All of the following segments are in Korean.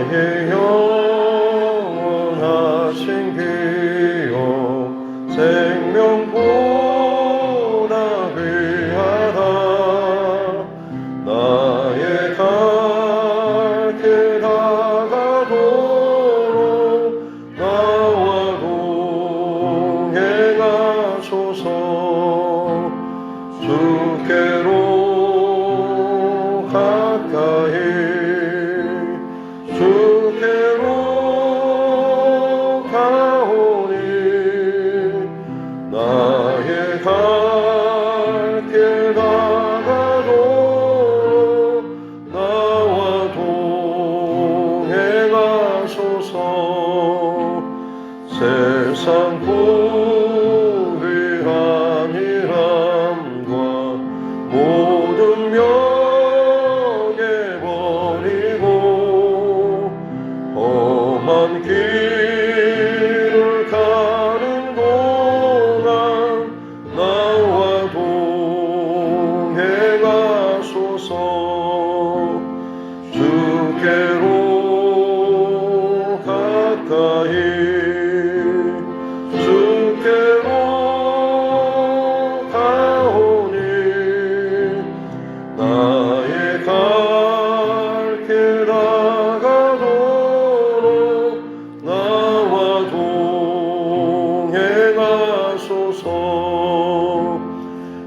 나의 영원하신 기업 생명보다 귀하다. 나의 갈 길 다가도록 나와 동행하소서. 주께로 가까이 주께로 가오니 나의 갈 길 다가도록 나와 동행하소서. 세상 불의한 일함과 모든 명예버리고 험한 길을 가는 동안 나와 동행하소서. 주께로 가까이 주께로 가오니 나의 갈 길 다가도록 나와 동행하소서.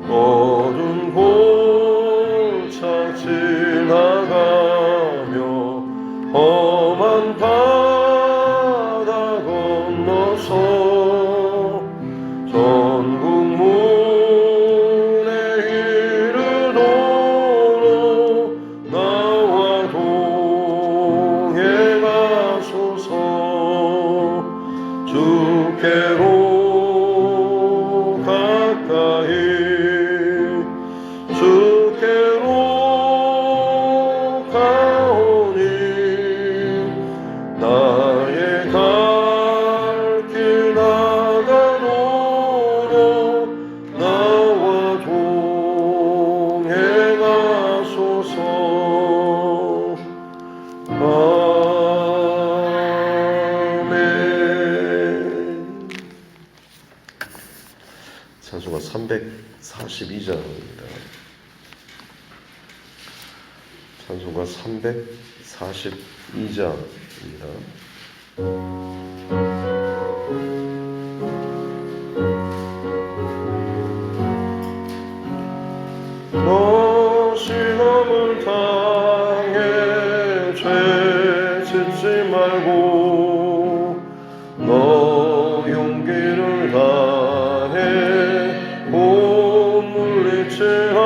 어두운 골차 지나가며 험한 바다 건너서 전국 문에 이르도록 나와 동행하소서. 주께로 가까이 주께로 가오니 나의 갈 길 나가도록 나와 동행하소서. 아멘. 찬송가 342장입니다. 찬송가 342장입니다. 너 시험을 당해 죄 짓지 말고 너 용기를 다해 못 물리치라.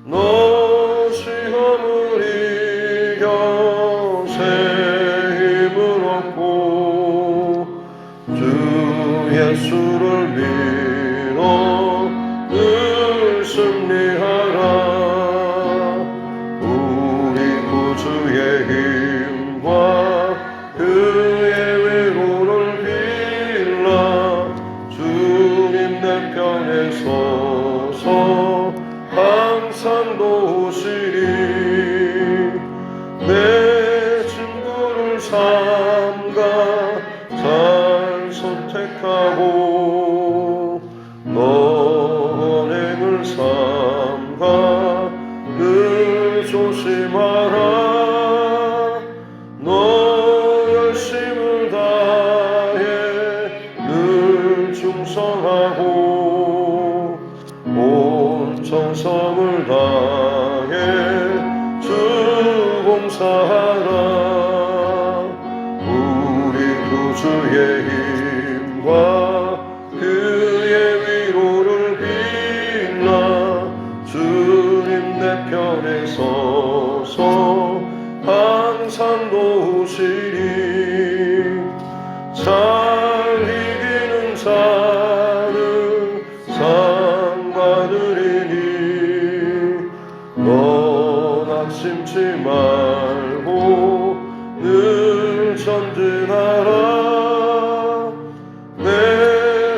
너 시험을 이겨 새 힘을 얻고 주 예수를 믿어 늘 승리하라. 우리 구주의 힘과 그의 위로를 빌라. 주님 내 편에 서서 항상 도우시리. 내 친구를 삼가 잘 선택하고 너 언행을 삼가 늘 조심하라. 너 열심을 다해 늘 충성하고 온 정성을 다해 주 봉사하라. 우리 구주의 힘과 그의 위로를 빌라. 주님 내 편에 서서 항상 도우시리. 잘 이기는 자는 상 받으리니 너 낙심치 말고 늘 전진하라. 내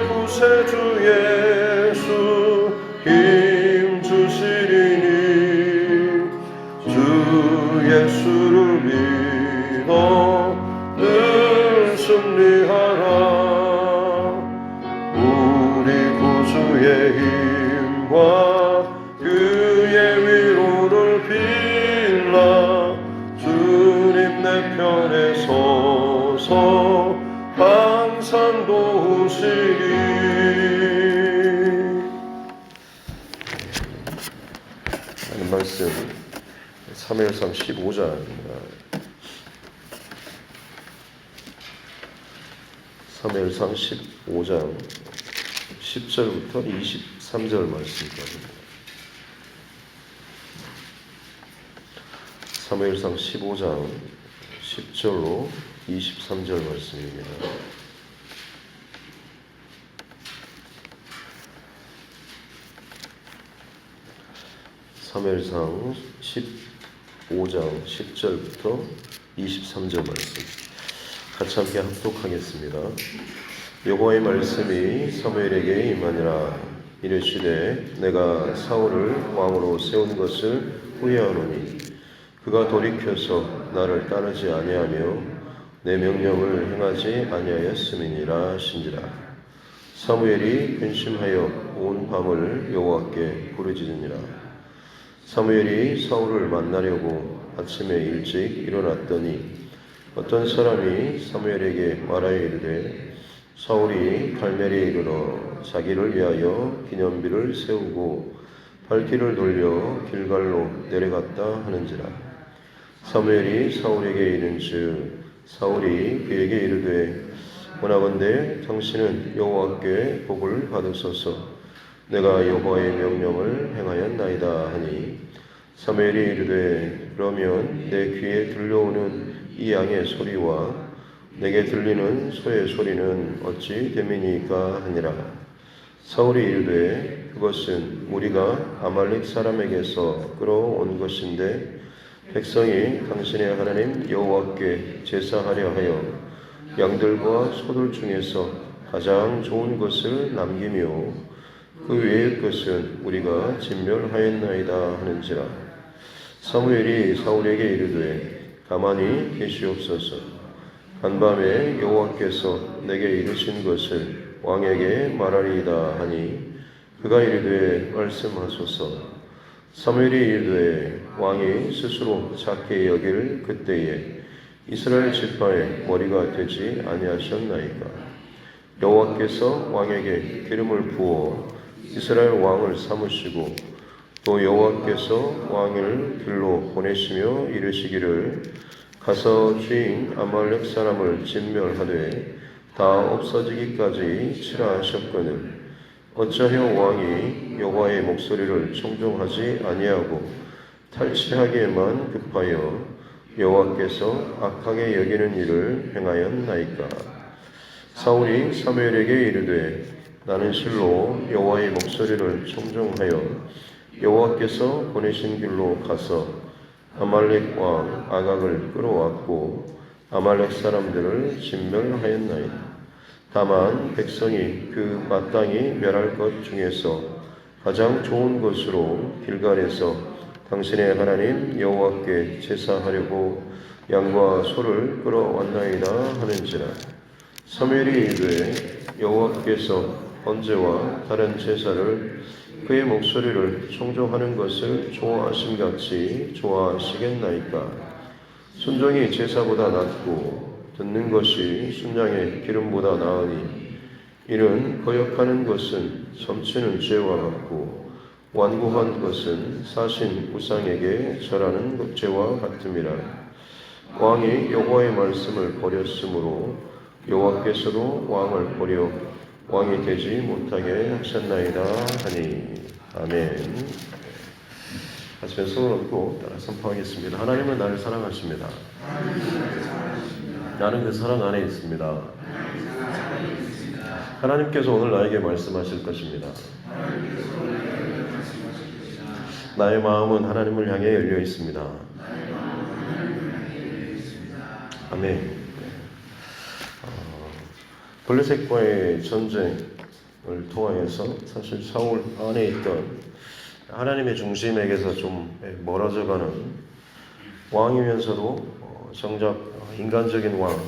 구세주 예수 힘 주시리니 주 예수를 믿어 늘 승리하라. 우리 구주의 힘과 그의 위로를 빌라. 주님 내 편에 서서 항상 도우시리. 하는 말씀 사무엘상 15장입니다. 사무엘상 15장 10절부터 23절 말씀까지. 사무엘상 15장 10절로 23절 말씀입니다. 사무엘상 15장 10절부터 23절 말씀 같이 함께 합독하겠습니다. 여호와의 말씀이 사무엘에게 임하니라. 이르시되 내가 사울을 왕으로 세운 것을 후회하노니 그가 돌이켜서 나를 따르지 아니하며 내 명령을 행하지 아니하였음이니라 하신지라. 사무엘이 근심하여 온 밤을 여호와께 부르짖으니라. 사무엘이 사울을 만나려고 아침에 일찍 일어났더니 어떤 사람이 사무엘에게 말하여 이르되 사울이 갈멜리에 이르러 자기를 위하여 기념비를 세우고 발길을 돌려 길갈로 내려갔다 하는지라. 사무엘이 사울에게 이른즉 사울이 그에게 이르되 원하건대 당신은 여호와께 복을 받으소서. 내가 여호와의 명령을 행하였나이다 하니 사무엘이 이르되 그러면 내 귀에 들려오는 이 양의 소리와 내게 들리는 소의 소리는 어찌 됨이니까 하니라. 사울이 이르되 그것은 우리가 아말렉 사람에게서 끌어온 것인데 백성이 당신의 하나님 여호와께 제사하려 하여 양들과 소들 중에서 가장 좋은 것을 남기며 그 외의 것은 우리가 진멸하였나이다 하는지라. 사무엘이 사울에게 이르되 가만히 계시옵소서. 간밤에 여호와께서 내게 이르신 것을 왕에게 말하리이다 하니 그가 이르되 말씀하소서. 사무엘이 이르되 왕이 스스로 작게 여길 그때에 이스라엘 지파의 머리가 되지 아니하셨나이까. 여호와께서 왕에게 기름을 부어 이스라엘 왕을 삼으시고 또 여호와께서 왕을 길로 보내시며 이르시기를 가서 주인 아말렉 사람을 진멸하되 다 없어지기까지 치라 하셨거늘 어찌하여 왕이 여호와의 목소리를 청종하지 아니하고 탈취하기에만 급하여 여호와께서 악하게 여기는 일을 행하였나이까. 사울이 사무엘에게 이르되 나는 실로 여호와의 목소리를 청종하여 여호와께서 보내신 길로 가서 아말렉 왕 아각을 끌어왔고 아말렉 사람들을 진멸하였나이다. 다만 백성이 그 마땅히 멸할 것 중에서 가장 좋은 것으로 길갈에서 당신의 하나님 여호와께 제사하려고 양과 소를 끌어왔나이다 하는지라. 사무엘이 이르되 여호와께서 번제와 다른 제사를 그의 목소리를 청종하는 것을 좋아하심같이 좋아하시겠나이까. 순종이 제사보다 낫고 듣는 것이 순양의 기름보다 나으니 이는 거역하는 것은 점치는 죄와 같고 완고한 것은 사신 우상에게 절하는 죄와 같음이라. 왕이 여호와의 말씀을 버렸으므로 여호와께서도 왕을 버려 왕이 되지 못하게 하셨나이다 하니. 아멘. 같이 손을 얹고 따라 선포하겠습니다. 하나님은 나를 사랑하십니다. 나는 그 사랑 안에 있습니다. 하나님께서 오늘 나에게 말씀하실 것입니다. 나의 마음은 하나님을 향해 열려 있습니다. 아멘. 블레셋과의 전쟁을 통하여서 사실 사울 안에 있던 하나님의 중심에게서 좀 멀어져가는 왕이면서도 정작 인간적인 왕,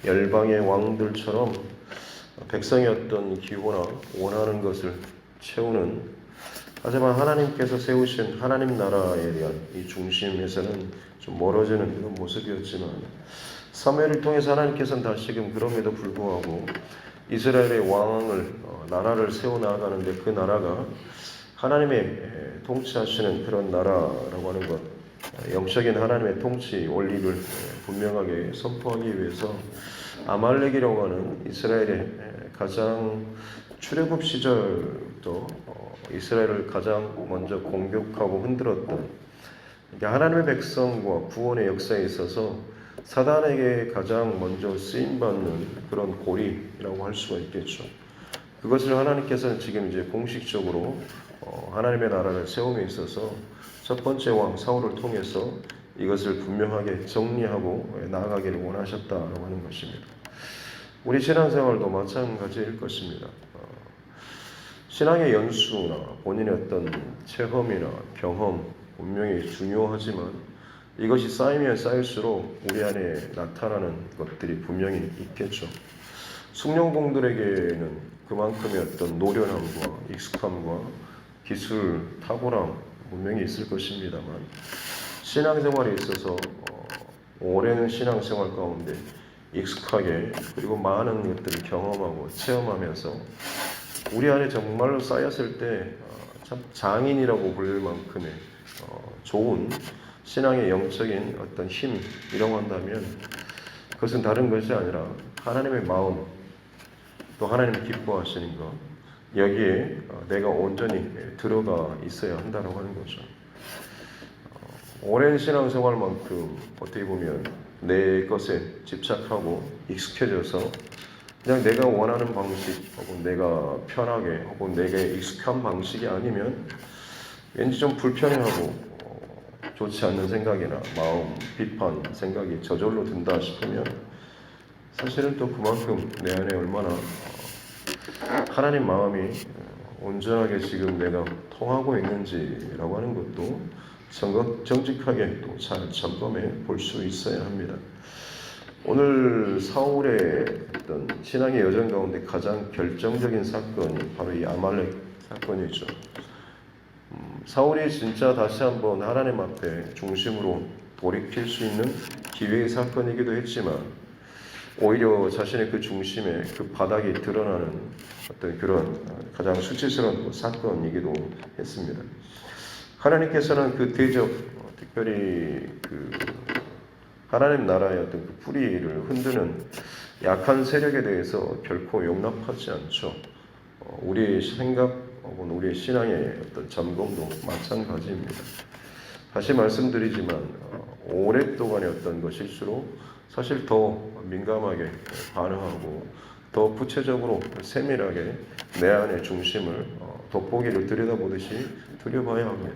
열방의 왕들처럼 백성의 어떤 기호나 원하는 것을 채우는, 하지만 하나님께서 세우신 하나님 나라에 대한 이 중심에서는 좀 멀어지는 그런 모습이었지만, 사무엘을 통해서 하나님께서는 다시금 그럼에도 불구하고 이스라엘의 왕을 나라를 세워나가는데, 그 나라가 하나님의 통치하시는 그런 나라라고 하는 것, 영적인 하나님의 통치 원리를 분명하게 선포하기 위해서 아말렉이라고 하는 이스라엘의 가장 출애굽 시절부터 이스라엘을 가장 먼저 공격하고 흔들었던, 하나님의 백성과 구원의 역사에 있어서 사단에게 가장 먼저 쓰임받는 그런 고리라고 할 수가 있겠죠. 그것을 하나님께서는 지금 이제 공식적으로 하나님의 나라를 세움에 있어서 첫 번째 왕 사울을 통해서 이것을 분명하게 정리하고 나아가기를 원하셨다라고 하는 것입니다. 우리 신앙생활도 마찬가지일 것입니다. 신앙의 연수나 본인의 어떤 체험이나 경험 분명히 중요하지만, 이것이 쌓이면 쌓일수록 우리 안에 나타나는 것들이 분명히 있겠죠. 숙련공들에게는 그만큼의 어떤 노련함과 익숙함과 기술, 탁월함 분명히 있을 것입니다만, 신앙생활에 있어서 오랜 신앙생활 가운데 익숙하게 그리고 많은 것들을 경험하고 체험하면서 우리 안에 정말로 쌓였을 때 참 장인이라고 부를 만큼의 좋은 신앙의 영적인 어떤 힘이라고 한다면, 그것은 다른 것이 아니라 하나님의 마음, 또 하나님이 기뻐하시는 것, 여기에 내가 온전히 들어가 있어야 한다고 하는 거죠. 오랜 신앙생활만큼 어떻게 보면 내 것에 집착하고 익숙해져서 그냥 내가 원하는 방식 혹은 내가 편하게 혹은 내게 익숙한 방식이 아니면 왠지 좀 불편해하고 좋지 않는 생각이나 마음, 비판 생각이 저절로 든다 싶으면, 사실은 또 그만큼 내 안에 얼마나 하나님 마음이 온전하게 지금 내가 통하고 있는지라고 하는 것도 정직하게 또 잘 점검해 볼 수 있어야 합니다. 오늘 사울의 어떤 신앙의 여정 가운데 가장 결정적인 사건이 바로 이 아말렉 사건이죠. 사울이 진짜 다시 한번 하나님 앞에 중심으로 돌이킬 수 있는 기회의 사건이기도 했지만, 오히려 자신의 그 중심에 그 바닥이 드러나는 어떤 그런 가장 수치스러운 사건이기도 했습니다. 하나님께서는 그 대적, 특별히 그 하나님 나라의 어떤 그 뿌리를 흔드는 약한 세력에 대해서 결코 용납하지 않죠. 우리의 생각 혹은 우리의 신앙의 어떤 점검도 마찬가지입니다. 다시 말씀드리지만 오랫동안의 어떤 것일수록 사실 더 민감하게 반응하고 더 구체적으로 세밀하게 내 안의 중심을 돋보기를 들여다보듯이 들여봐야 합니다.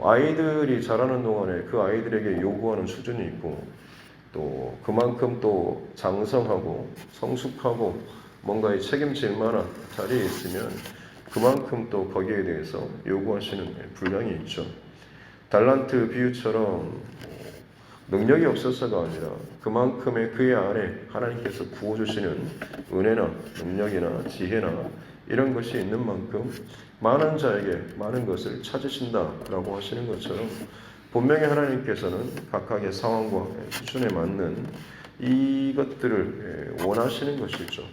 아이들이 자라는 동안에 그 아이들에게 요구하는 수준이 있고, 또 그만큼 또 장성하고 성숙하고 뭔가에 책임질 만한 자리에 있으면 그만큼 또 거기에 대해서 요구하시는 분량이 있죠. 달란트 비유처럼 능력이 없어서가 아니라 그만큼의 그의 안에 하나님께서 부어주시는 은혜나 능력이나 지혜나 이런 것이 있는 만큼 많은 자에게 많은 것을 찾으신다라고 하시는 것처럼, 분명히 하나님께서는 각각의 상황과 수준에 맞는 이것들을 원하시는 것이죠.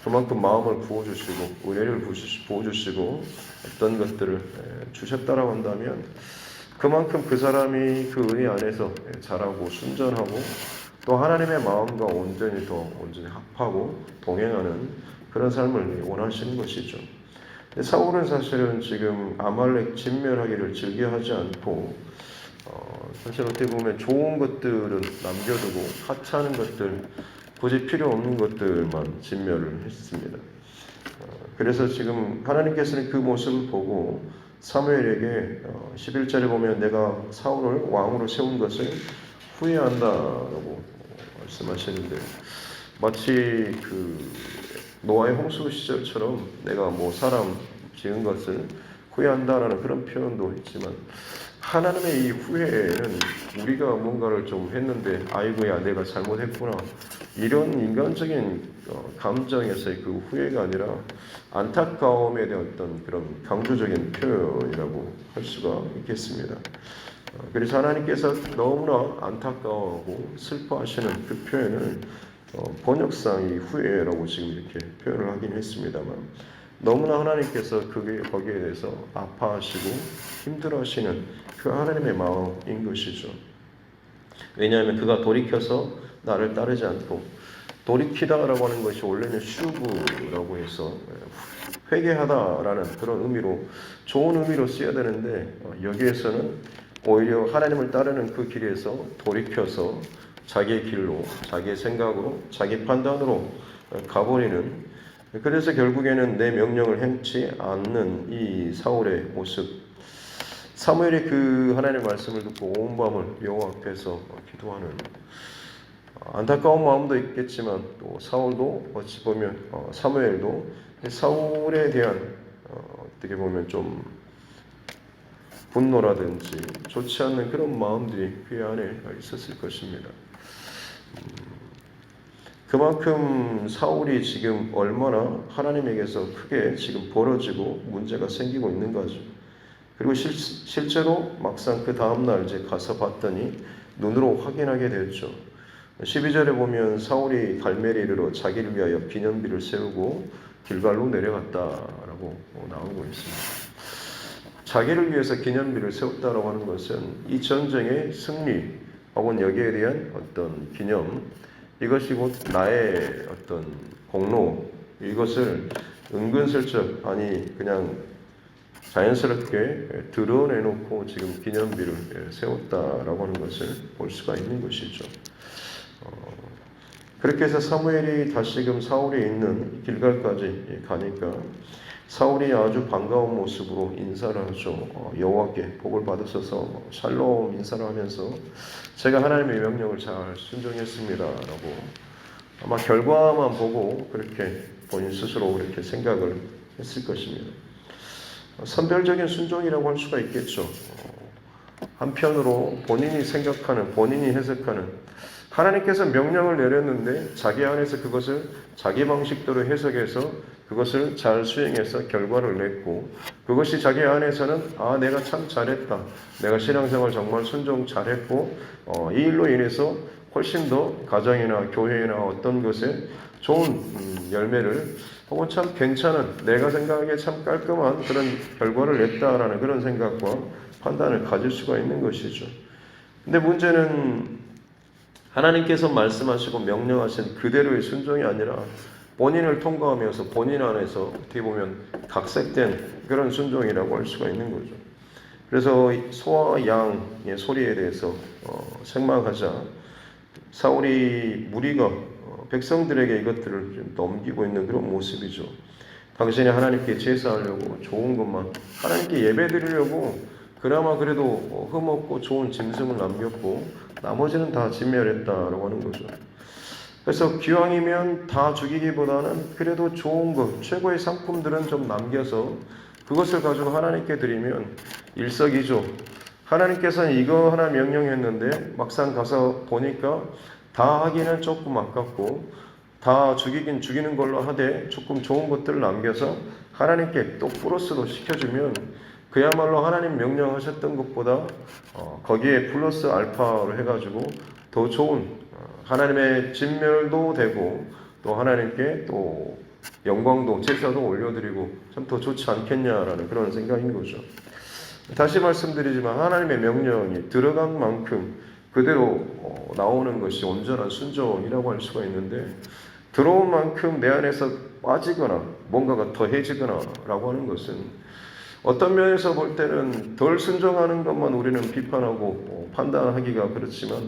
그만큼 마음을 부어주시고 은혜를 부어주시고 어떤 것들을 주셨다라고 한다면, 그만큼 그 사람이 그 은혜 안에서 자라고 순전하고 또 하나님의 마음과 온전히 합하고 동행하는 그런 삶을 원하시는 것이죠. 사울은 사실은 지금 아말렉 진멸하기를 즐겨하지 않고, 사실 어떻게 보면 좋은 것들은 남겨두고 하찮은 것들, 굳이 필요 없는 것들만 진멸을 했습니다. 그래서 지금 하나님께서는 그 모습을 보고 사무엘에게 11절에 보면 내가 사울을 왕으로 세운 것을 후회한다라고 말씀하시는데, 마치 그 노아의 홍수 시절처럼 내가 사람 지은 것을 후회한다라는 그런 표현도 있지만, 하나님의 이 후회는 우리가 뭔가를 좀 했는데 아이고야 내가 잘못했구나 이런 인간적인 감정에서의 그 후회가 아니라 안타까움에 대한 어떤 그런 강조적인 표현이라고 할 수가 있겠습니다. 그래서 하나님께서 너무나 안타까워하고 슬퍼하시는 그 표현을 번역상 이 후회라고 지금 이렇게 표현을 하긴 했습니다만 너무나 하나님께서 거기에 대해서 아파하시고 힘들어하시는 그 하나님의 마음인 것이죠. 왜냐하면 그가 돌이켜서 나를 따르지 않고 돌이키다라고 하는 것이 원래는 슈브라고 해서 회개하다라는 그런 의미로 좋은 의미로 쓰여야 되는데 여기에서는 오히려 하나님을 따르는 그 길에서 돌이켜서 자기의 길로 자기의 생각으로 자기 판단으로 가버리는 그래서 결국에는 내 명령을 행치 않는 이 사울의 모습 사무엘이 그 하나님의 말씀을 듣고 온 밤을 여호와 앞에서 기도하는 안타까운 마음도 있겠지만 또 사울도 어찌 보면 사무엘도 사울에 대한 어떻게 보면 좀 분노라든지 좋지 않는 그런 마음들이 그 안에 있었을 것입니다. 그만큼 사울이 지금 얼마나 하나님에게서 크게 지금 벌어지고 문제가 생기고 있는 거죠. 그리고 실제로 막상 그 다음날 이제 가서 봤더니 눈으로 확인하게 되었죠. 12절에 보면 사울이 갈멜에 이르러 자기를 위하여 기념비를 세우고 길갈로 내려갔다라고 나오고 있습니다. 자기를 위해서 기념비를 세웠다라고 하는 것은 이 전쟁의 승리 혹은 여기에 대한 어떤 기념 이것이 곧 나의 어떤 공로 이것을 은근슬쩍 아니 그냥 자연스럽게 드러내놓고 지금 기념비를 세웠다라고 하는 것을 볼 수가 있는 것이죠. 그렇게 해서 사무엘이 다시금 사울이 있는 길갈까지 가니까 사울이 아주 반가운 모습으로 인사를 하죠. 여호와께 복을 받으셔서 샬롬 인사를 하면서 제가 하나님의 명령을 잘 순종했습니다라고 아마 결과만 보고 그렇게 본인 스스로 그렇게 생각을 했을 것입니다. 선별적인 순종이라고 할 수가 있겠죠. 한편으로 본인이 생각하는 본인이 해석하는 하나님께서 명령을 내렸는데 자기 안에서 그것을 자기 방식대로 해석해서 그것을 잘 수행해서 결과를 냈고 그것이 자기 안에서는 내가 참 잘했다. 내가 신앙생활 정말 순종 잘했고 이 일로 인해서 훨씬 더 가정이나 교회나 어떤 것에 좋은 열매를 혹은 참 괜찮은 내가 생각하기에 참 깔끔한 그런 결과를 냈다라는 그런 생각과 판단을 가질 수가 있는 것이죠. 근데 문제는 하나님께서 말씀하시고 명령하신 그대로의 순종이 아니라 본인을 통과하면서 본인 안에서 어떻게 보면 각색된 그런 순종이라고 할 수가 있는 거죠. 그래서 소와 양의 소리에 대해서 책망하자 사울이 무리가 백성들에게 이것들을 좀 넘기고 있는 그런 모습이죠. 당신이 하나님께 제사하려고 좋은 것만 하나님께 예배드리려고 그나마 그래도 흠없고 좋은 짐승을 남겼고 나머지는 다 진멸했다라고 하는 거죠. 그래서 기왕이면 다 죽이기보다는 그래도 좋은 것, 최고의 상품들은 좀 남겨서 그것을 가지고 하나님께 드리면 일석이조. 하나님께서는 이거 하나 명령했는데 막상 가서 보니까 다 하기는 조금 아깝고 다 죽이는 걸로 하되 조금 좋은 것들을 남겨서 하나님께 또 플러스로 시켜주면 그야말로 하나님 명령하셨던 것보다 거기에 플러스 알파로 해가지고 더 좋은 하나님의 진멸도 되고 또 하나님께 또 영광도 제사도 올려드리고 참 더 좋지 않겠냐라는 그런 생각인 거죠. 다시 말씀드리지만 하나님의 명령이 들어간 만큼 그대로 나오는 것이 온전한 순종이라고 할 수가 있는데 들어온 만큼 내 안에서 빠지거나 뭔가가 더해지거나 라고 하는 것은 어떤 면에서 볼 때는 덜 순종하는 것만 우리는 비판하고 판단하기가 그렇지만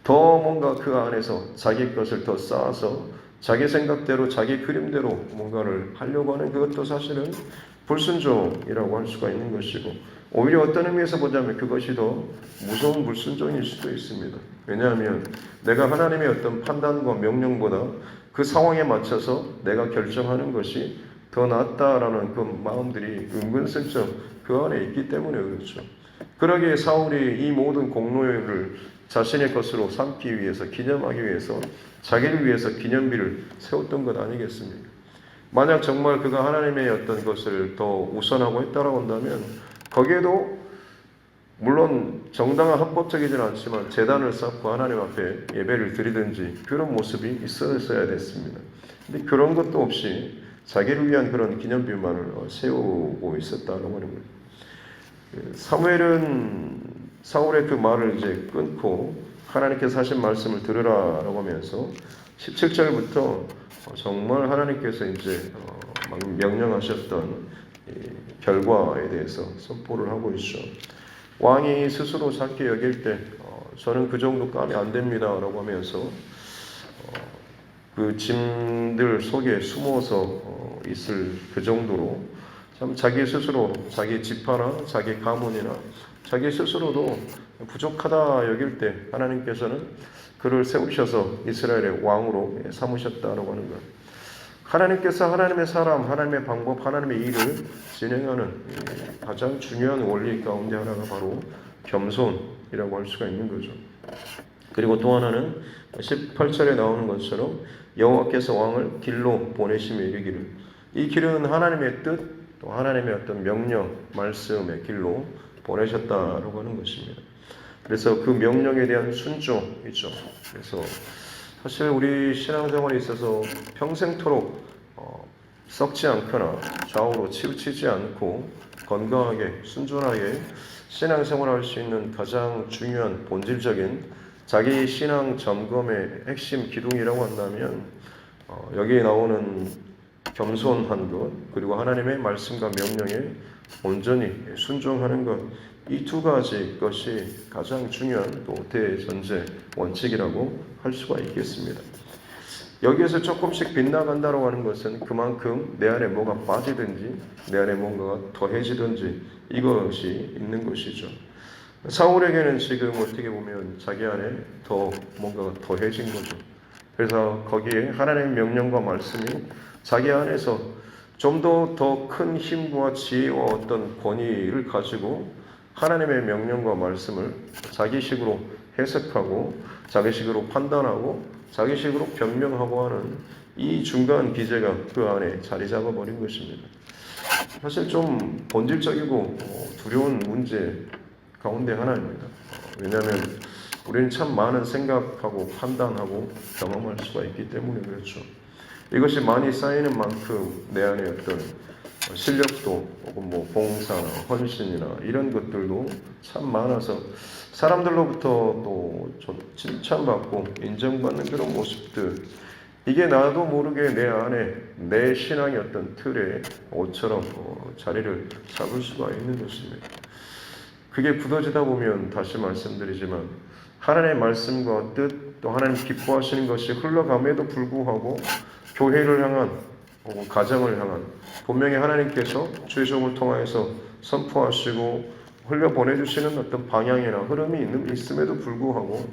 더 뭔가 그 안에서 자기 것을 더 쌓아서 자기 생각대로 자기 그림대로 뭔가를 하려고 하는 그것도 사실은 불순종이라고 할 수가 있는 것이고 오히려 어떤 의미에서 보자면 그것이 더 무서운 불순종일 수도 있습니다. 왜냐하면 내가 하나님의 어떤 판단과 명령보다 그 상황에 맞춰서 내가 결정하는 것이 더 낫다라는 그 마음들이 은근슬쩍 그 안에 있기 때문에 그렇죠. 그러기에 사울이 이 모든 공로를 자신의 것으로 삼기 위해서, 기념하기 위해서 자기를 위해서 기념비를 세웠던 것 아니겠습니까? 만약 정말 그가 하나님의 어떤 것을 더 우선하고 했다라고 한다면 거기에도 물론 정당한 합법적이지는 않지만 제단을 쌓고 하나님 앞에 예배를 드리든지 그런 모습이 있었어야 됐습니다. 근데 그런 것도 없이 자기를 위한 그런 기념비만을 세우고 있었다는 거예요. 사무엘은 사울의 그 말을 이제 끊고 하나님께서 하신 말씀을 들으라라고 하면서 17절부터 정말 하나님께서 이제 명령하셨던 결과에 대해서 선포를 하고 있죠. 왕이 스스로 작게 여길 때 저는 그 정도 감이 안 됩니다라고 하면서 그 짐들 속에 숨어서 있을 그 정도로 참 자기 스스로 자기 지파나 자기 가문이나 자기 스스로도 부족하다 여길 때 하나님께서는 그를 세우셔서 이스라엘의 왕으로 삼으셨다라고 하는 것. 하나님께서 하나님의 사람, 하나님의 방법, 하나님의 일을 진행하는 가장 중요한 원리 가운데 하나가 바로 겸손이라고 할 수가 있는 거죠. 그리고 또 하나는 18절에 나오는 것처럼 여호와께서 왕을 길로 보내시며 이르기를, 이 길은 하나님의 뜻, 또 하나님의 어떤 명령, 말씀의 길로 보내셨다라고 하는 것입니다. 그래서 그 명령에 대한 순종이죠. 그래서 사실 우리 신앙생활에 있어서 평생토록 썩지 않거나 좌우로 치우치지 않고 건강하게 순전하게 신앙생활을 할 수 있는 가장 중요한 본질적인 자기 신앙 점검의 핵심 기둥이라고 한다면 여기에 나오는 겸손한 것, 그리고 하나님의 말씀과 명령에 온전히 순종하는 것, 이 두 가지 것이 가장 중요한 또 대전제 원칙이라고 할 수가 있겠습니다. 여기에서 조금씩 빗나간다고 하는 것은 그만큼 내 안에 뭐가 빠지든지 내 안에 뭔가가 더해지든지 이것이 있는 것이죠. 사울에게는 지금 어떻게 보면 자기 안에 더 뭔가가 더해진 거죠. 그래서 거기에 하나님의 명령과 말씀이 자기 안에서 좀 더 큰 힘과 지혜와 어떤 권위를 가지고 하나님의 명령과 말씀을 자기식으로 해석하고 자기식으로 판단하고 자기식으로 변명하고 하는 이 중간 기제가 그 안에 자리 잡아버린 것입니다. 사실 좀 본질적이고 두려운 문제 가운데 하나입니다. 왜냐하면 우리는 참 많은 생각하고 판단하고 경험할 수가 있기 때문에 그렇죠. 이것이 많이 쌓이는 만큼 내 안에 어떤 실력도 혹은 뭐 봉사나 헌신이나 이런 것들도 참 많아서 사람들로부터 또 칭찬받고 인정받는 그런 모습들, 이게 나도 모르게 내 안에 내 신앙의 어떤 틀에 옷처럼 자리를 잡을 수가 있는 것입니다. 그게 굳어지다 보면 다시 말씀드리지만 하나님의 말씀과 뜻, 또 하나님 기뻐하시는 것이 흘러감에도 불구하고 교회를 향한 혹은 가정을 향한 분명히 하나님께서 주의 종을 통하여서 선포하시고 흘려보내주시는 어떤 방향이나 흐름이 있음에도 불구하고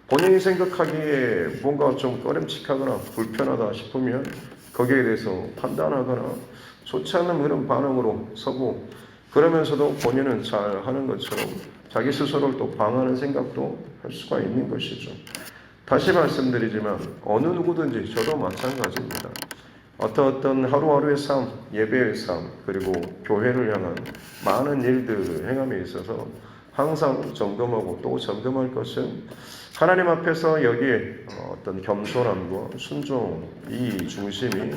본인이 생각하기에 뭔가 좀 꺼림칙하거나 불편하다 싶으면 거기에 대해서 판단하거나 좋지 않은 그런 반응으로 서고, 그러면서도 본인은 잘 하는 것처럼 자기 스스로를 또 방하는 생각도 할 수가 있는 것이죠. 다시 말씀드리지만 어느 누구든지 저도 마찬가지입니다. 어떤 하루하루의 삶, 예배의 삶, 그리고 교회를 향한 많은 일들을 행함에 있어서 항상 점검하고 또 점검할 것은 하나님 앞에서 여기에 어떤 겸손함과 순종, 이 중심이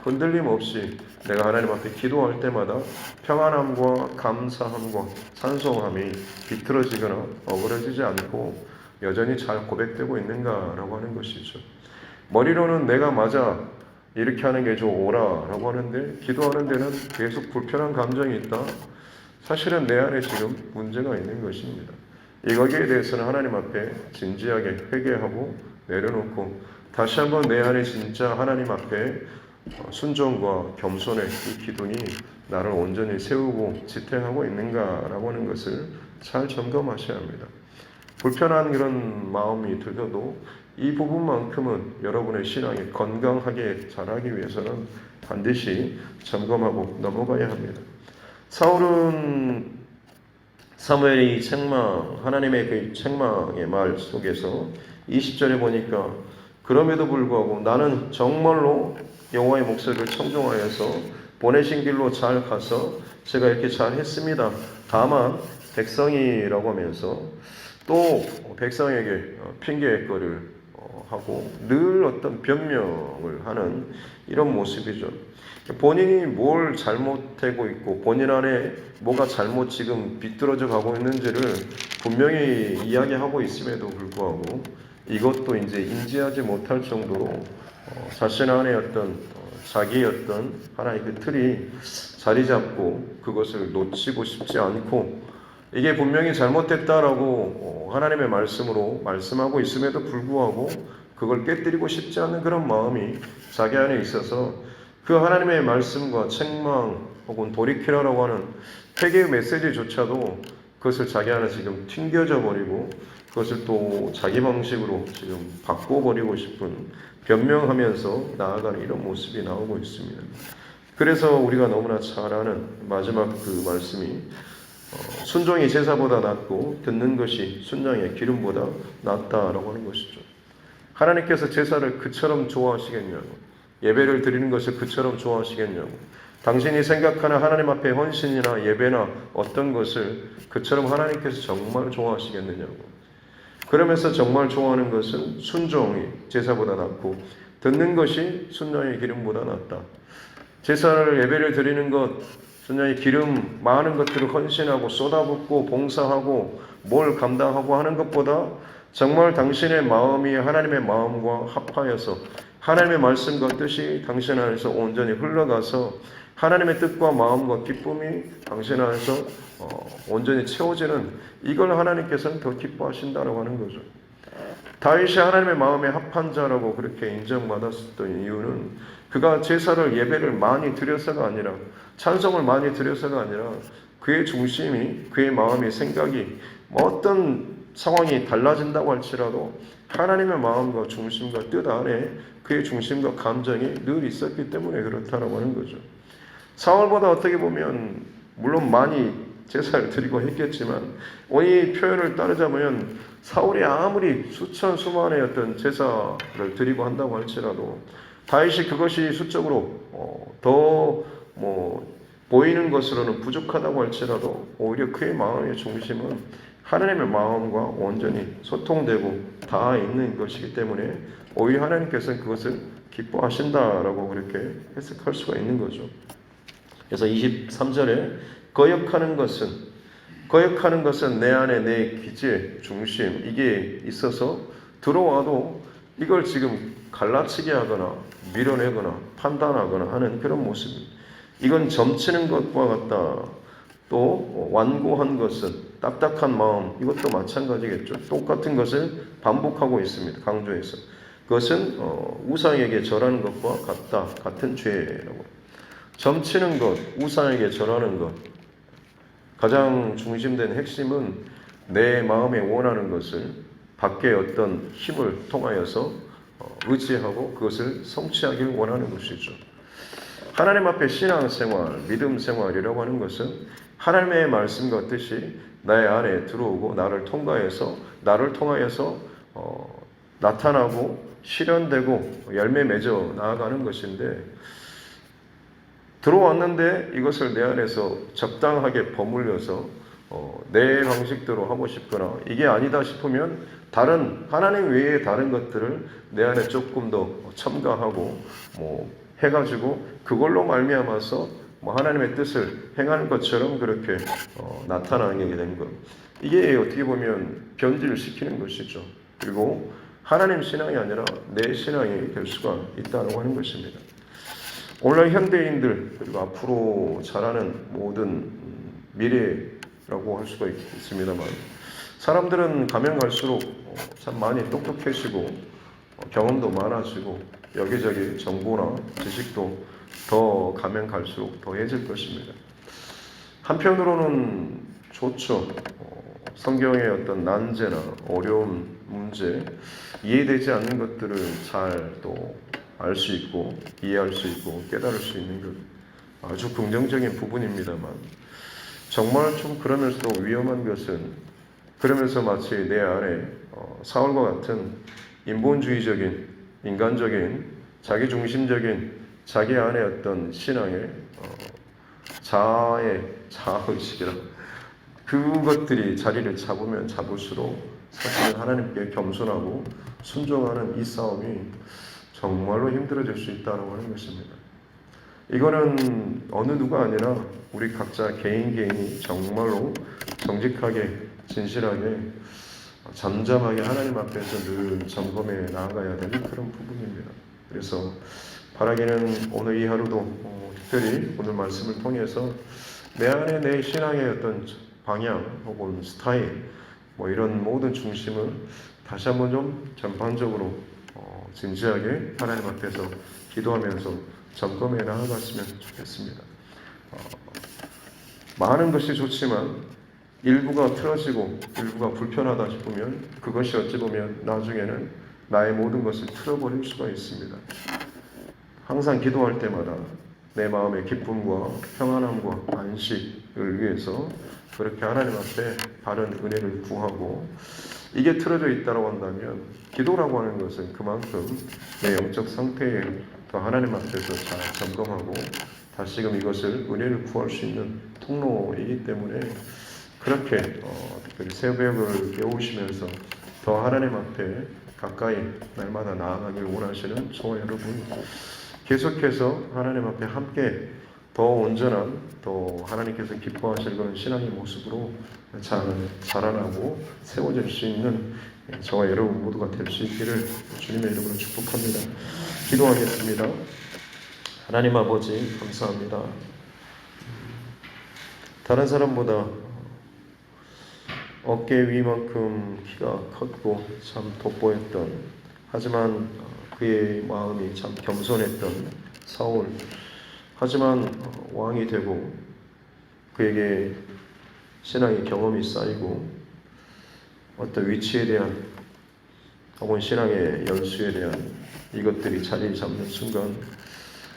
흔들림 없이 내가 하나님 앞에 기도할 때마다 평안함과 감사함과 찬송함이 비틀어지거나 어그러지지 않고 여전히 잘 고백되고 있는가라고 하는 것이죠. 머리로는 내가 맞아, 이렇게 하는 게 좋으라 라고 하는데 기도하는 데는 계속 불편한 감정이 있다. 사실은 내 안에 지금 문제가 있는 것입니다. 이거기에 대해서는 하나님 앞에 진지하게 회개하고 내려놓고 다시 한번 내 안에 진짜 하나님 앞에 순종과 겸손의 이 기둥이 나를 온전히 세우고 지탱하고 있는가라고 하는 것을 잘 점검하셔야 합니다. 불편한 그런 마음이 들어도 이 부분만큼은 여러분의 신앙이 건강하게 자라기 위해서는 반드시 점검하고 넘어가야 합니다. 사무엘이 이 책망, 하나님의 그 책망의 말 속에서 20절에 보니까 그럼에도 불구하고 나는 정말로 여호와의 목소리를 청종하여서 보내신 길로 잘 가서 제가 이렇게 잘 했습니다. 다만 백성이라고 하면서 또 백성에게 핑계거리를 하고 늘 어떤 변명을 하는 이런 모습이죠. 본인이 뭘 잘못하고 있고 본인 안에 뭐가 잘못 지금 비뚤어져 가고 있는지를 분명히 이야기하고 있음에도 불구하고 이것도 이제 인지하지 못할 정도로 자신 안에 어떤 자기의 어떤 하나의 그 틀이 자리 잡고 그것을 놓치고 싶지 않고 이게 분명히 잘못됐다라고 하나님의 말씀으로 말씀하고 있음에도 불구하고 그걸 깨뜨리고 싶지 않는 그런 마음이 자기 안에 있어서 그 하나님의 말씀과 책망 혹은 돌이키라라고 하는 회개의 메시지조차도 그것을 자기 안에 지금 튕겨져 버리고 그것을 또 자기 방식으로 지금 바꿔버리고 싶은 변명하면서 나아가는 이런 모습이 나오고 있습니다. 그래서 우리가 너무나 잘 아는 마지막 그 말씀이 순종이 제사보다 낫고 듣는 것이 순양의 기름보다 낫다라고 하는 것이죠. 하나님께서 제사를 그처럼 좋아하시겠냐고, 예배를 드리는 것을 그처럼 좋아하시겠냐고, 당신이 생각하는 하나님 앞에 헌신이나 예배나 어떤 것을 그처럼 하나님께서 정말 좋아하시겠느냐고. 그러면서 정말 좋아하는 것은 순종이 제사보다 낫고 듣는 것이 순양의 기름보다 낫다. 제사를 예배를 드리는 것, 순양의 기름 많은 것들을 헌신하고 쏟아붓고 봉사하고 뭘 감당하고 하는 것보다 정말 당신의 마음이 하나님의 마음과 합하여서 하나님의 말씀과 뜻이 당신 안에서 온전히 흘러가서 하나님의 뜻과 마음과 기쁨이 당신 안에서 온전히 채워지는 이걸 하나님께서는 더 기뻐하신다라고 하는 거죠. 다윗이 하나님의 마음에 합한 자라고 그렇게 인정받았었던 이유는 그가 제사를 예배를 많이 드려서가 아니라 찬송을 많이 드려서가 아니라 그의 중심이 그의 마음의 생각이 어떤 상황이 달라진다고 할지라도 하나님의 마음과 중심과 뜻 안에 그의 중심과 감정이 늘 있었기 때문에 그렇다라고 하는 거죠. 사울보다 어떻게 보면 물론 많이 제사를 드리고 했겠지만 이 표현을 따르자면 사울이 아무리 수천 수만의 어떤 제사를 드리고 한다고 할지라도 다윗이 그것이 수적으로 더 보이는 것으로는 부족하다고 할지라도 오히려 그의 마음의 중심은 하나님의 마음과 온전히 소통되고 다 있는 것이기 때문에 오히려 하나님께서는 그것을 기뻐하신다라고 그렇게 해석할 수가 있는 거죠. 그래서 23절에 거역하는 것은 내 안에 내 기재 중심 이게 있어서 들어와도 이걸 지금 갈라치게 하거나 밀어내거나 판단하거나 하는 그런 모습입니다. 이건 점치는 것과 같다. 또 완고한 것은 딱딱한 마음 이것도 마찬가지겠죠. 똑같은 것을 반복하고 있습니다. 강조해서 그것은 우상에게 절하는 것과 같다. 같은 죄라고. 점치는 것, 우상에게 절하는 것 가장 중심된 핵심은 내 마음에 원하는 것을 밖에 어떤 힘을 통하여서 의지하고 그것을 성취하길 원하는 것이죠. 하나님 앞에 신앙생활, 믿음생활이라고 하는 것은 하나님의 말씀과 뜻이 나의 안에 들어오고 나를 통하여서 나타나고 실현되고 열매 맺어 나아가는 것인데 들어왔는데 이것을 내 안에서 적당하게 버물려서 내 방식대로 하고 싶거나 이게 아니다 싶으면 다른 하나님 외에 다른 것들을 내 안에 조금 더 첨가하고 해가지고 그걸로 말미암아서 하나님의 뜻을 행하는 것처럼 그렇게 나타나게 된 것. 이게 어떻게 보면 변질시키는 것이죠. 그리고 하나님 신앙이 아니라 내 신앙이 될 수가 있다고 하는 것입니다. 오늘날 현대인들 그리고 앞으로 자라는 모든 미래라고 할 수가 있습니다만 사람들은 가면 갈수록 참 많이 똑똑해지고 경험도 많아지고 여기저기 정보나 지식도 더 가면 갈수록 더해질 것입니다. 한편으로는 좋죠. 성경의 어떤 난제나 어려운 문제, 이해되지 않는 것들을 잘 또 알 수 있고 이해할 수 있고 깨달을 수 있는 것 아주 긍정적인 부분입니다만 정말 좀 그러면서도 위험한 것은, 그러면서 마치 내 안에 사울과 같은 인본주의적인, 인간적인, 자기중심적인 자기 안에 어떤 신앙의 자아의식이라, 그것들이 자리를 잡으면 잡을수록 사실은 하나님께 겸손하고 순종하는 이 싸움이 정말로 힘들어질 수 있다고 하는 것입니다. 이거는 어느 누가 아니라 우리 각자 개인이 정말로 정직하게, 진실하게, 잠잠하게 하나님 앞에서 늘 점검해 나아가야 되는 그런 부분입니다. 그래서 바라기는 오늘 이 하루도 특별히 오늘 말씀을 통해서 내 안에 내 신앙의 어떤 방향 혹은 스타일, 이런 모든 중심을 다시 한번 좀 전반적으로 진지하게 하나님 앞에서 기도하면서 점검해 나아갔으면 좋겠습니다. 많은 것이 좋지만 일부가 틀어지고 일부가 불편하다 싶으면 그것이 어찌 보면 나중에는 나의 모든 것을 틀어버릴 수가 있습니다. 항상 기도할 때마다 내 마음의 기쁨과 평안함과 안식을 위해서 그렇게 하나님 앞에 바른 은혜를 구하고, 이게 틀어져 있다고 한다면 기도라고 하는 것은 그만큼 내 영적 상태에 더 하나님 앞에서 잘 점검하고 다시금 이것을 은혜를 구할 수 있는 통로이기 때문에, 그렇게 특별히 새벽을 깨우시면서 더 하나님 앞에 가까이 날마다 나아가길 원하시는 저와 여러분, 계속해서 하나님 앞에 함께 더 온전한, 더 하나님께서 기뻐하실 그런 신앙의 모습으로 자라나고 세워질 수 있는 저와 여러분 모두가 될 수 있기를 주님의 이름으로 축복합니다. 기도하겠습니다. 하나님 아버지, 감사합니다. 다른 사람보다 어깨 위만큼 키가 컸고 참 돋보였던, 하지만 그의 마음이 참 겸손했던 사울, 하지만 왕이 되고 그에게 신앙의 경험이 쌓이고 어떤 위치에 대한 혹은 신앙의 연수에 대한 이것들이 자리 잡는 순간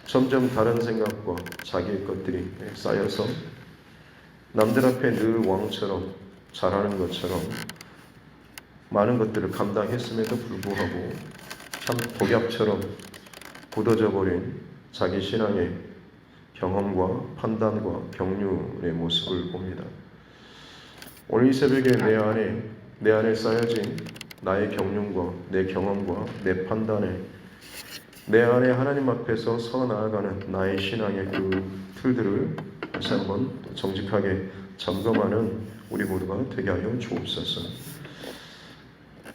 점점 다른 생각과 자기의 것들이 쌓여서 남들 앞에 늘 왕처럼 잘하는 것처럼 많은 것들을 감당했음에도 불구하고 참 독약처럼 굳어져 버린 자기 신앙의 경험과 판단과 경륜의 모습을 봅니다. 오늘 이 새벽에 내 안에 쌓여진 나의 경륜과 내 경험과 내 판단에, 내 안에 하나님 앞에서 서 나아가는 나의 신앙의 그 틀들을 다시 한번 정직하게 점검하는 우리 모두가 되게 하여 주옵소서.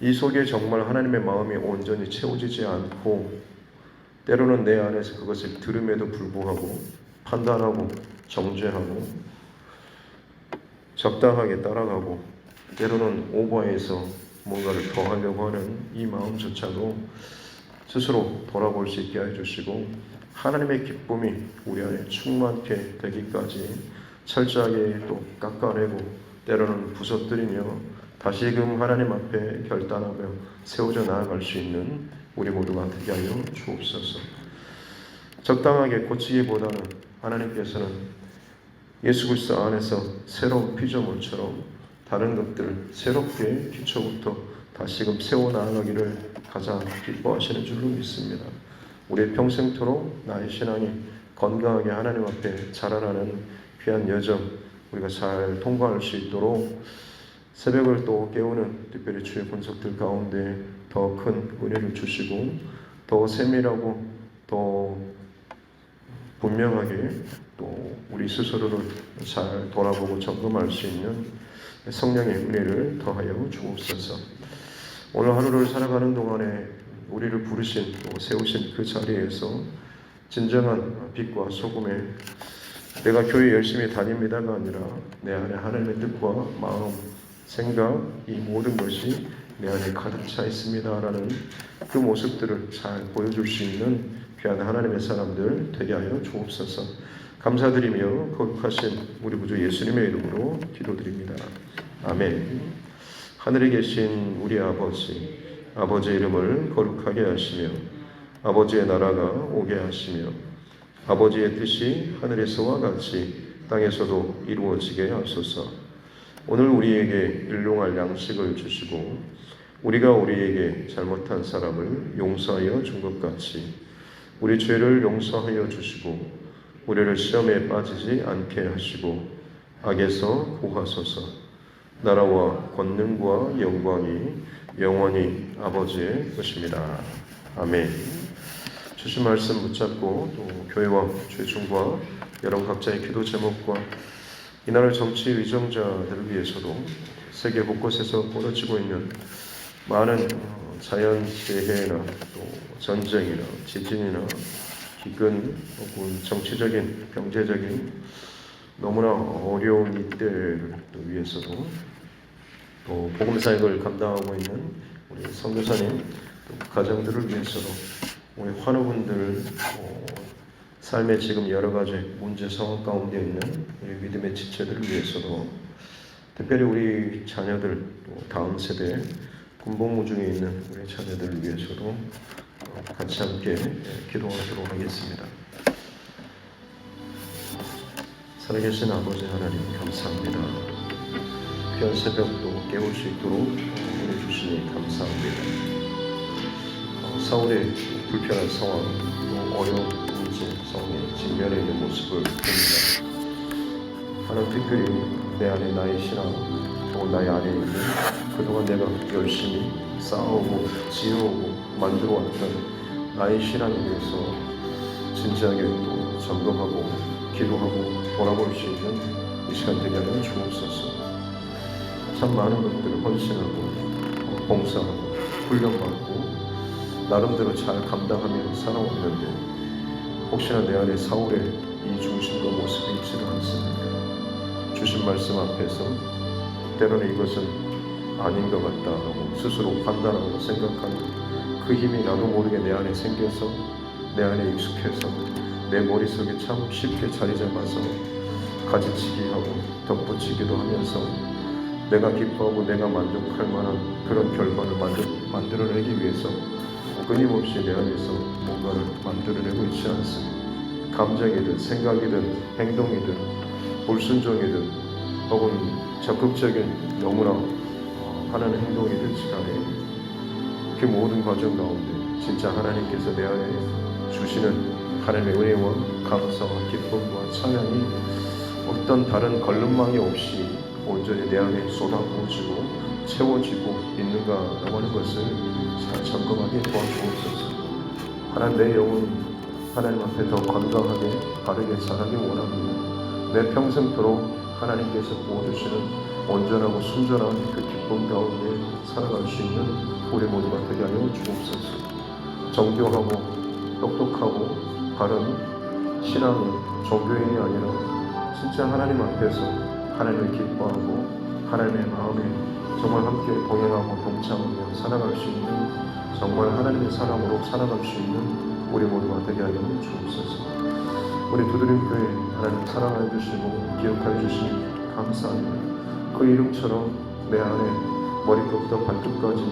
이 속에 정말 하나님의 마음이 온전히 채워지지 않고, 때로는 내 안에서 그것을 들음에도 불구하고 판단하고 정죄하고 적당하게 따라가고, 때로는 오버해서 뭔가를 더 하려고 하는 이 마음조차도 스스로 돌아볼 수 있게 해주시고, 하나님의 기쁨이 우리 안에 충만케 되기까지 철저하게 또 깎아내고 때로는 부서뜨리며 다시금 하나님 앞에 결단하며 세워져 나아갈 수 있는 우리 모두가 되게 하여 주옵소서. 적당하게 고치기보다는 하나님께서는 예수 그리스도 안에서 새로운 피조물처럼 다른 것들을 새롭게 기초부터 다시금 세워나가기를 가장 기뻐하시는 줄로 믿습니다. 우리의 평생토록 나의 신앙이 건강하게 하나님 앞에 자라나는 귀한 여정 우리가 잘 통과할 수 있도록 새벽을 또 깨우는 특별히 주의 본석들 가운데 더 큰 은혜를 주시고 더 세밀하고 더 분명하게 또 우리 스스로를 잘 돌아보고 점검할 수 있는 성령의 은혜를 더하여 주옵소서. 오늘 하루를 살아가는 동안에 우리를 부르신 또 세우신 그 자리에서 진정한 빛과 소금에 내가 교회 열심히 다닙니다가 아니라 내 안에 하나님의 뜻과 마음, 생각, 이 모든 것이 내 안에 가득 차 있습니다라는 그 모습들을 잘 보여줄 수 있는 귀한 하나님의 사람들 되게 하여 주옵소서. 감사드리며 거룩하신 우리 구주 예수님의 이름으로 기도드립니다. 아멘. 하늘에 계신 우리 아버지의 이름을 거룩하게 하시며 아버지의 나라가 오게 하시며 아버지의 뜻이 하늘에서와 같이 땅에서도 이루어지게 하소서. 오늘 우리에게 일용할 양식을 주시고 우리가 우리에게 잘못한 사람을 용서하여 준 것 같이 우리 죄를 용서하여 주시고 우리를 시험에 빠지지 않게 하시고 악에서 구하소서. 나라와 권능과 영광이 영원히 아버지의 것입니다. 아멘. 주신 말씀 붙잡고 또 교회와 죄중과 여러분 각자의 기도 제목과 이날의 정치 의정자들을 위해서도 세계 곳곳에서 벌어지고 있는 많은 자연재해나 또 전쟁이나 지진이나 기근 혹은 정치적인 경제적인 너무나 어려운 이때를 위해서도 또 복음사역을 감당하고 있는 우리 선교사님 또 가정들을 위해서도 우리 환우분들 삶의 지금 여러 가지 문제 상황 가운데 있는 우리 믿음의 지체들을 위해서도 특별히 우리 자녀들 또 다음 세대 군복무 중에 있는 우리 자녀들을 위해서도 같이 함께 기도하도록 하겠습니다. 살아계신 아버지 하나님 감사합니다. 귀한 새벽도 깨울 수 있도록 은혜 주시니 감사합니다. 사울의 불편한 상황, 또 어려운 문제 상황에 직면해 있는 모습을 봅니다. 하나님 특별히 내 안에 나의 신앙, 또 나의 안에 있는 그동안 내가 열심히 쌓아오고 지어오고 만들어왔던 나의 신앙에 대해서 진지하게 또 점검하고 기도하고 돌아볼 수 있는 이 시간 되게 하여 주옵소서. 참 많은 것들을 헌신하고 봉사하고 훈련받고 나름대로 잘 감당하며 살아왔는데 혹시나 내 안에 사울의 이 중심과 모습이 있지는 않습니까? 주신 말씀 앞에서 때로는 이것은 아닌 것 같다 하고 스스로 판단하고 생각하는 그 힘이 나도 모르게 내 안에 생겨서 내 안에 익숙해서 내 머릿속에 참 쉽게 자리 잡아서 가지치기 하고 덧붙이기도 하면서 내가 기뻐하고 내가 만족할 만한 그런 결과를 만들어내기 위해서 끊임없이 내 안에서 뭔가를 만들어내고 있지 않습니다. 감정이든 생각이든 행동이든 불순종이든 혹은 적극적인 너무나 하나님 행동이든 간에 그 모든 과정 가운데 진짜 하나님께서 내 안에 주시는 하나님의 은혜와 감사와 기쁨과 찬양이 어떤 다른 걸름망이 없이 온전히 내 안에 쏟아부어지고 채워지고 있는가라고 하는 것을 잘 점검하게 도와주옵소서. 하나님 내 영혼 하나님 앞에 더 건강하게 바르게 자라기 원합니다. 내 평생토록 하나님께서 부어주시는 온전하고 순전한 그 기쁨 가운데 살아갈 수 있는 우리 모두가 되게 하여 주옵소서. 정교하고 똑똑하고 바른 신앙이 종교인이 아니라 진짜 하나님 앞에서 하나님을 기뻐하고 하나님의 마음에 정말 함께 동행하고 동참하며 살아갈 수 있는 정말 하나님의 사람으로 살아갈 수 있는 우리 모두가 되게 하여 주옵소서. 우리 두드림교회 하나님 사랑해 주시고 기억해 주시니 감사합니다. 그 이름처럼 내 안에 머리끝부터 발끝까지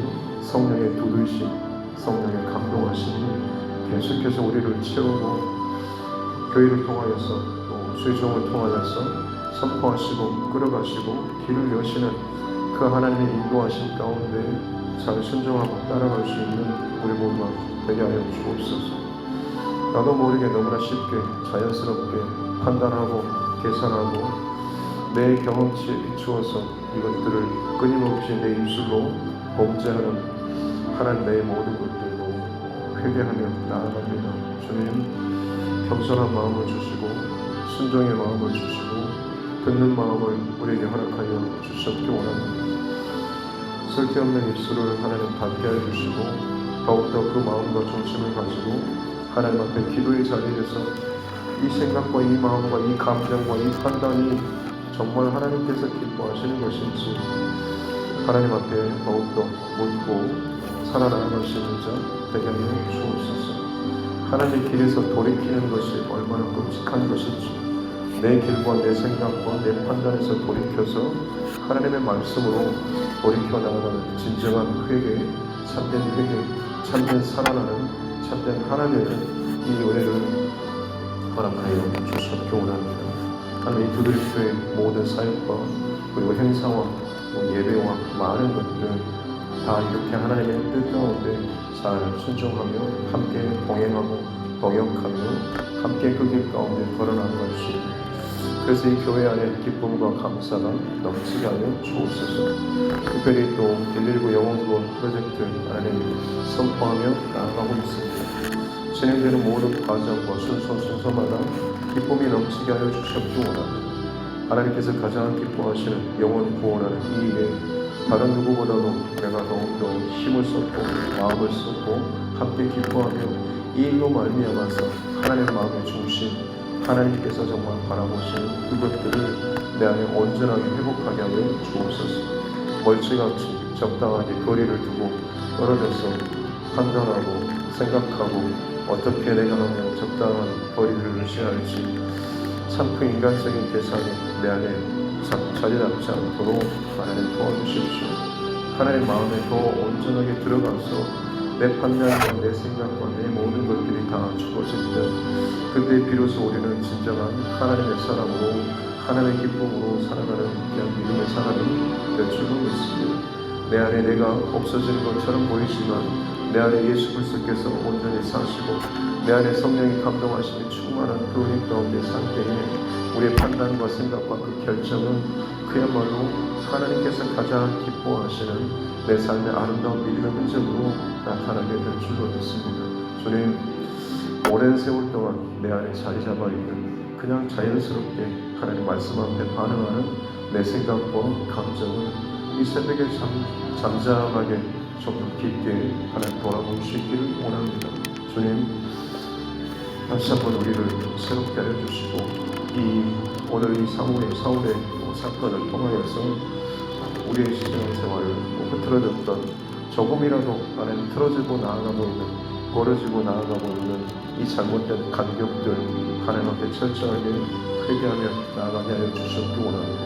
성령의 두드리심, 성령의 감동하심이 계속해서 우리를 채우고 교회를 통하여서 또 수종을 통하여서 선포하시고 끌어가시고 길을 여시는 그 하나님의 인도하심 가운데 잘 순종하고 따라갈 수 있는 우리 모두가 되게 하여 주옵소서. 나도 모르게 너무나 쉽게 자연스럽게 판단하고 계산하고 내 경험치에 비추어서 이것들을 끊임없이 내 입술로 범죄하는 하나님 내 모든 것들로 회개하며 나아갑니다. 주님 겸손한 마음을 주시고 순종의 마음을 주시고 듣는 마음을 우리에게 허락하여 주셨기 원합니다. 쓸데없는 입술을 하나님 닫게 해주시고 더욱더 그 마음과 중심을 가지고 하나님 앞에 기도의 자리에서 이 생각과 이 마음과 이 감정과 이 판단이 정말 하나님께서 기뻐하시는 것인지 하나님 앞에 더욱더 묻고 살아나갈 수 있는 자 되게 하여 주옵소서. 하나님의 길에서 돌이키는 것이 얼마나 끔찍한 것인지 내 길과 내 생각과 내 판단에서 돌이켜서 하나님의 말씀으로 돌이켜 나아가는 진정한 회개, 참된 살아나는 참된 하나님의 이 은혜를 허락하여 주셨기 원합니다. 하나님 두드림교회 모든 사역과 그리고 행사와 예배와 많은 것들 다 이렇게 하나님의 뜻 가운데 잘 순종하며 함께 동행하고 동역하며 함께 그 길 가운데 걸어나는 것이, 그래서 이 교회 안에 기쁨과 감사가 넘치게 하여 주옵소서. 특별히 또 119 영혼구원 프로젝트 하나님 선포하며 나아가고 있습니다. 진행되는 모든 과정과 순서마다 기쁨이 넘치게 하여 주셨기 원합니다. 하나님께서 가장 기뻐하시는 영혼 구원하는 이 일에 다른 누구보다도 내가 더욱더 힘을 쏟고 마음을 쏟고 함께 기뻐하며 이 일로 말미암아서 하나님의 마음의 중심, 하나님께서 정말 바라보시는 그것들을 내 안에 온전하게 회복하게 하여 주옵소서. 멀찌감치 적당하게 거리를 두고 떨어져서 판단하고 생각하고 어떻게 내가 하면 적당한 거리를 유지할지 참그 인간적인 계산이 내 안에 자리 잡지 않도록 하나님 도와주십시오. 하나님 마음에 더 온전하게 들어가서 내 판단과 내 생각과 내 모든 것들이 다 죽어질 때, 그때 비로소 우리는 진정한 하나님의 사람으로 하나님의 기쁨으로 살아가는 그냥 믿음의 사람이 될 줄로 믿습니다. 내 안에 내가 없어지는 것처럼 보이지만 내 안에 예수 그리스도께서 온전히 사시고 내 안에 성령이 감동하심이 충만한 그 은혜 가운데 살 때에 우리의 판단과 생각과 그 결정은 그야말로 하나님께서 가장 기뻐하시는 내 삶의 아름다운 믿음의 흔적으로 나타나게 될 줄로 믿습니다. 주님, 오랜 세월 동안 내 안에 자리 잡아 있는 그냥 자연스럽게 하나님 말씀 앞에 반응하는 내 생각과 감정을 이 새벽에 잠잠하게 좀 더 깊게 하나님 돌아볼 수 있기를 원합니다. 주님, 다시 한번 우리를 새롭게 하여 주시고 오늘 이 사울의 사건을 통하여서 우리의 신앙생활을 흐트러졌던 조금이라도 하나님 틀어지고 나아가고 있는, 벌어지고 나아가고 있는 이 잘못된 간격들 하나님 앞에 철저하게 회개하며 나아가게 하여 주셨기 원합니다.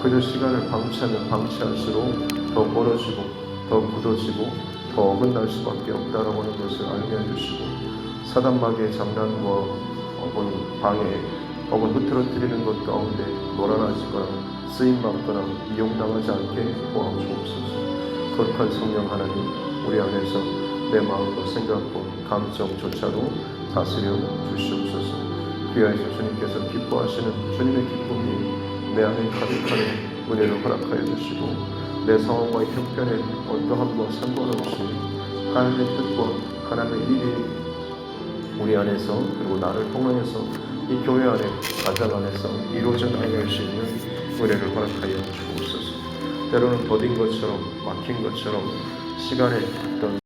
그저 시간을 방치하면 방치할수록 더 멀어지고 더 굳어지고 더 어긋날 수밖에 없다라고 하는 것을 알게 해주시고, 사단마귀의 장난과 혹은 방해 혹은 흐트러뜨리는 것 가운데 놀아나지거나 쓰임받거나 이용당하지 않게 도와주옵소서. 거룩한 성령 하나님, 우리 안에서 내 마음과 생각과 감정조차도 다스려 주시옵소서. 귀하여서 주님께서 기뻐하시는 주님의 기쁨이 내 안에 가득하는 은혜를 허락하여 주시고, 내 상황과 형편에 어떠함과 상관없이 하나님의 뜻과 하나님의 일이 우리 안에서 그리고 나를 통하여서 이 교회 안에 가정 안에서 이루어져 나갈 수 있는 은혜를 허락하여 주옵소서. 때로는 더딘 것처럼 막힌 것처럼 시간의 어떤